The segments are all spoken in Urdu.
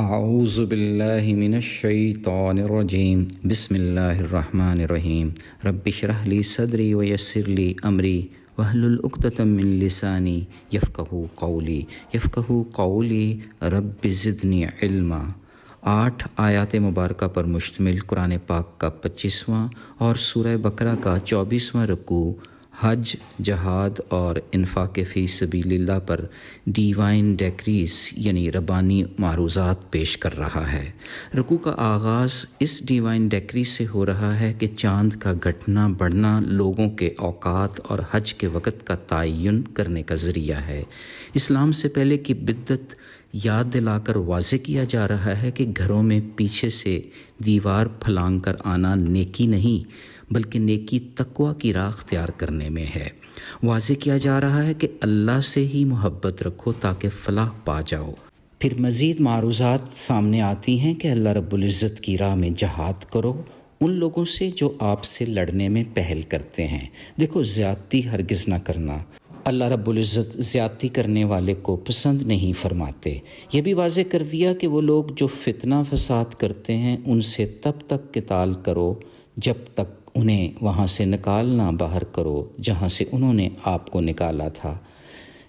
اعوذ باللہ من الشیطان الرجیم بسم اللہ الرحمن الرحیم رب اشرح لی صدری ویسر لی امری واحلل عقدۃ من لسانی یفقہوا قولی رب زدنی علما۔ 8 آیات مبارکہ پر مشتمل قرآن پاک کا 25واں اور سورہ بقرہ کا 24واں رکوع حج، جہاد اور انفاق فی سبیل اللہ پر ڈیوائن ڈیکریز یعنی ربانی معروضات پیش کر رہا ہے۔ رکوع کا آغاز اس ڈیوائن ڈیکری سے ہو رہا ہے کہ چاند کا گھٹنا بڑھنا لوگوں کے اوقات اور حج کے وقت کا تعین کرنے کا ذریعہ ہے۔ اسلام سے پہلے کی بدعت یاد دلا کر واضح کیا جا رہا ہے کہ گھروں میں پیچھے سے دیوار پھلانگ کر آنا نیکی نہیں بلکہ نیکی تقوی کی راہ اختیار کرنے میں ہے۔ واضح کیا جا رہا ہے کہ اللہ سے ہی محبت رکھو تاکہ فلاح پا جاؤ۔ پھر مزید معروضات سامنے آتی ہیں کہ اللہ رب العزت کی راہ میں جہاد کرو ان لوگوں سے جو آپ سے لڑنے میں پہل کرتے ہیں۔ دیکھو، زیادتی ہرگز نہ کرنا۔ اللہ رب العزت زیادتی کرنے والے کو پسند نہیں فرماتے۔ یہ بھی واضح کر دیا کہ وہ لوگ جو فتنہ فساد کرتے ہیں ان سے تب تک قتال کرو جب تک انہیں وہاں سے نکالنا باہر کرو جہاں سے انہوں نے آپ کو نکالا تھا۔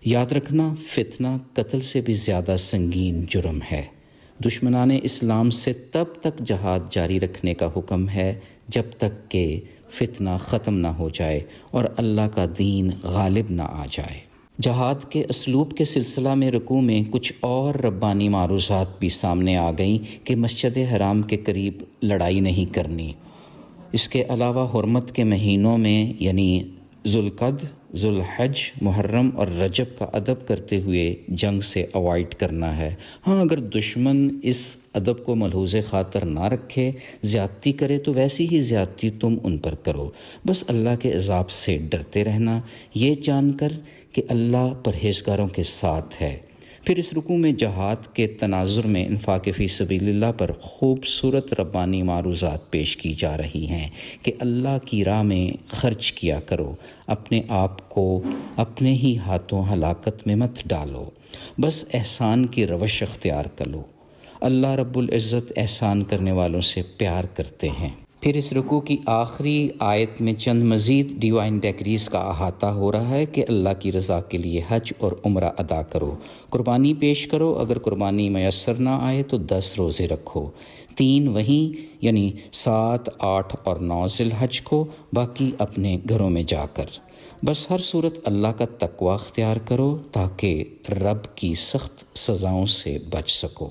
یاد رکھنا، فتنہ قتل سے بھی زیادہ سنگین جرم ہے۔ دشمنان اسلام سے تب تک جہاد جاری رکھنے کا حکم ہے جب تک کہ فتنہ ختم نہ ہو جائے اور اللہ کا دین غالب نہ آ جائے۔ جہاد کے اسلوب کے سلسلہ میں رکوع میں کچھ اور ربانی معروضات بھی سامنے آ گئیں کہ مسجد حرام کے قریب لڑائی نہیں کرنی۔ اس کے علاوہ حرمت کے مہینوں میں یعنی ذوالقعدہ، ذوالحج، محرم اور رجب کا ادب کرتے ہوئے جنگ سے اوائڈ کرنا ہے۔ ہاں، اگر دشمن اس ادب کو ملحوظ خاطر نہ رکھے، زیادتی کرے تو ویسی ہی زیادتی تم ان پر کرو۔ بس اللہ کے عذاب سے ڈرتے رہنا، یہ جان کر کہ اللہ پرہیزگاروں کے ساتھ ہے۔ پھر اس رکوع میں جہاد کے تناظر میں انفاق فی سبیل اللہ پر خوبصورت ربانی معروضات پیش کی جا رہی ہیں کہ اللہ کی راہ میں خرچ کیا کرو، اپنے آپ کو اپنے ہی ہاتھوں ہلاکت میں مت ڈالو، بس احسان کی روش اختیار کرو۔ اللہ رب العزت احسان کرنے والوں سے پیار کرتے ہیں۔ پھر اس رکوع کی آخری آیت میں چند مزید ڈیوائن ڈیکریز کا احاطہ ہو رہا ہے کہ اللہ کی رضا کے لیے حج اور عمرہ ادا کرو، قربانی پیش کرو، اگر قربانی میسر نہ آئے تو 10 روزے رکھو، 3 وہیں یعنی 7، 8 اور 9 ذی الحج کو، باقی اپنے گھروں میں جا کر۔ بس ہر صورت اللہ کا تقوی اختیار کرو تاکہ رب کی سخت سزاؤں سے بچ سکو۔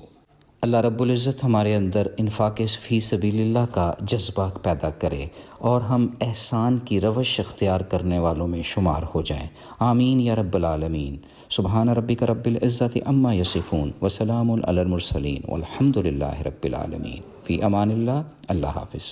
اللہ رب العزت ہمارے اندر انفاق فی سبیل اللہ کا جذبہ پیدا کرے اور ہم احسان کی روش اختیار کرنے والوں میں شمار ہو جائیں۔ آمین یا رب العالمین۔ سبحان ربک رب العزت عما یصفون وسلام علی المرسلین والحمد للہ رب العالمین۔ فی امان اللہ۔ اللہ حافظ۔